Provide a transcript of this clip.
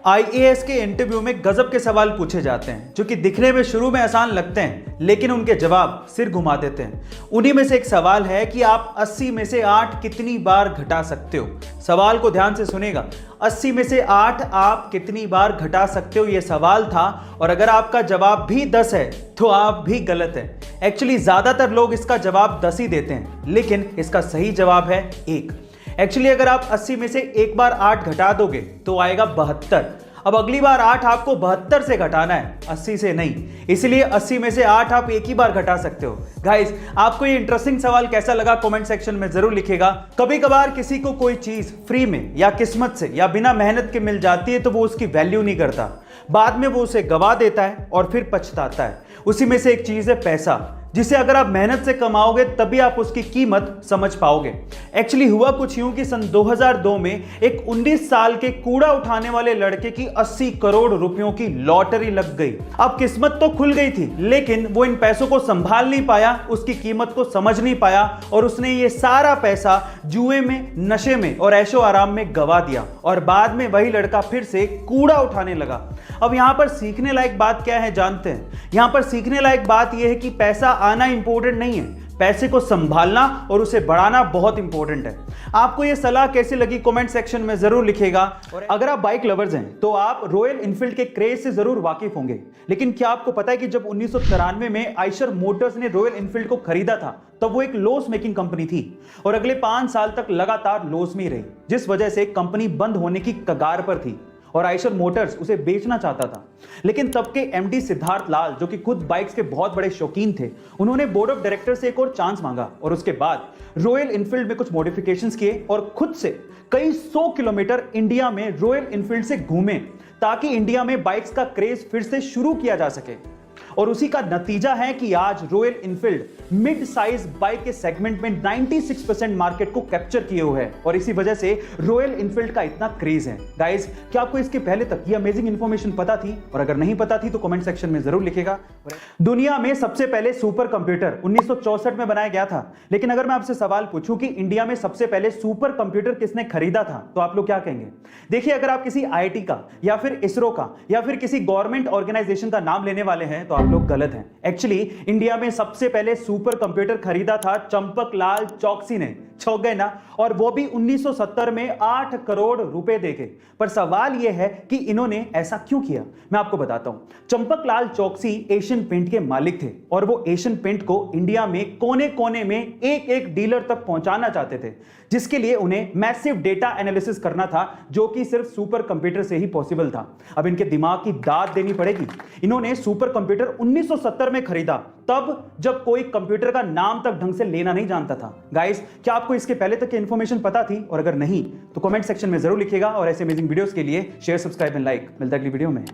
IAS के interview में गजब के सवाल पूछे जाते हैं जो कि दिखने में शुरू में आसान लगते हैं, लेकिन उनके जवाब सिर घुमा देते हैं। उन्हीं में से एक सवाल है कि आप 80 में से 8 कितनी बार घटा सकते हो। सवाल को ध्यान से सुनेगा। 80 में से 8 आप कितनी बार घटा सकते हो, यह सवाल था। और अगर आपका जवाब भी 10 है तो आप भी गलत है। एक्चुअली ज्यादातर लोग इसका जवाब 10 ही देते हैं, लेकिन इसका सही जवाब है 1। एक्चुअली अगर आप 80 में से एक बार 8 घटा दोगे तो आएगा 72। अब अगली बार 8 आपको 72 से घटाना है, 80 से नहीं। इसलिए 80 में से 8 आप एक ही बार घटा सकते हो। गाइस, आपको ये इंटरेस्टिंग सवाल कैसा लगा कमेंट सेक्शन में जरूर लिखिएगा। कभी कभार किसी को कोई चीज फ्री में या किस्मत से या बिना मेहनत के मिल जाती है तो वो उसकी वैल्यू नहीं करता, बाद में वो उसे गवा देता है और फिर पछताता है। उसी में से एक चीज है पैसा, जिसे अगर आप मेहनत से कमाओगे तभी आप उसकी कीमत समझ पाओगे। एक्चुअली हुआ कुछ यूं कि सन 2002 में एक 19 साल के कूड़ा उठाने वाले लड़के की 80 करोड़ रुपयों की लॉटरी लग गई। अब किस्मत तो खुल गई थी, लेकिन वो इन पैसों को संभाल नहीं पाया, उसकी कीमत को समझ नहीं पाया और उसने ये सारा पैसा जुए में, नशे में और ऐशो आराम में गवा दिया। और बाद में वही लड़का फिर से कूड़ा उठाने लगा। अब यहां पर सीखने लायक बात क्या है जानते हैं? यहां पर सीखने लायक बात यह है कि पैसा आना इंपॉर्टेंट नहीं है, पैसे को संभालना और उसे बढ़ाना बहुत इंपॉर्टेंट है। आपको यह सलाह कैसी लगी कमेंट सेक्शन में जरूर लिखिएगा। और अगर आप बाइक लवर्स हैं तो आप रॉयल एनफील्ड के क्रेज से जरूर वाकिफ होंगे। लेकिन क्या आपको पता है कि जब 1993 में आइशर मोटर्स ने रॉयल एनफील्ड को खरीदा था तब वो एक लॉस मेकिंग कंपनी थी और अगले 5 साल तक लगातार लॉस में ही रही, जिस वजह से कंपनी बंद होने की कगार पर थी और आइशर मोटर्स उसे बेचना चाहता था। लेकिन तब के एमडी सिद्धार्थ लाल, जो कि खुद बाइक्स के बहुत बड़े शौकीन थे, उन्होंने बोर्ड ऑफ डायरेक्टर से एक और चांस मांगा और उसके बाद रॉयल एनफील्ड में कुछ मॉडिफिकेशंस किए और खुद से कई 100 किलोमीटर इंडिया में रॉयल एनफील्ड से घूमे ताकि इंडिया में बाइक्स का क्रेज फिर से शुरू किया जा सके। और उसी का नतीजा है कि आज royal Enfield mid size bike के सेगमेंट में 96% मार्केट को कैप्चर किए हुए है और इसी वजह से रॉयल एनफील्ड का इतना क्रेज है। गाइस, क्या आपको इसके पहले तक ये अमेजिंग इंफॉर्मेशन पता थी? और अगर नहीं पता थी तो कमेंट सेक्शन में जरूर लिखिएगा। दुनिया में सबसे पहले सुपर कंप्यूटर 1964 में बनाया गया था, लेकिन अगर मैं आपसे सवाल पूछूं कि इंडिया में सबसे पहले सुपर कंप्यूटर किसने खरीदा था तो आप लोग क्या कहेंगे? देखिए, अगर आप किसी आईआईटी का या फिर इसरो का या फिर किसी गवर्नमेंट ऑर्गेनाइजेशन का नाम लेने वाले हैं तो आप लोग गलत हैं। एक्चुअली इंडिया में सबसे पहले सुपर कंप्यूटर खरीदा था चंपक लाल चौकसी ने। चौंक गए ना? और वो भी 1970 में 8 करोड़ रुपए देके। पर सवाल यह है कि इन्होंने ऐसा क्यों किया, मैं आपको बताता हूं। चंपक लाल चौकसी एशियन पेंट के मालिक थे और वो एशियन पेंट को इंडिया में कोने कोने में एक एक डीलर तक पहुंचाना चाहते थे, जिसके लिए उन्हें मैसिव डेटा एनालिसिस करना था, जो कि सिर्फ सुपर कंप्यूटर से ही पॉसिबल था। अब इनके दिमाग की दाद देनी पड़ेगी। इन्होंने सुपर कंप्यूटर 1970 में खरीदा, तब जब कोई कंप्यूटर का नाम तक ढंग से लेना नहीं जानता था। गाइस, क्या आपको इसके पहले तक की इंफॉर्मेशन पता थी? और अगर नहीं तो कमेंट सेक्शन में जरूर लिखिएगा। और ऐसे अमेजिंग वीडियोस के लिए शेयर, सब्सक्राइब एंड लाइक। मिलता है अगली वीडियो में।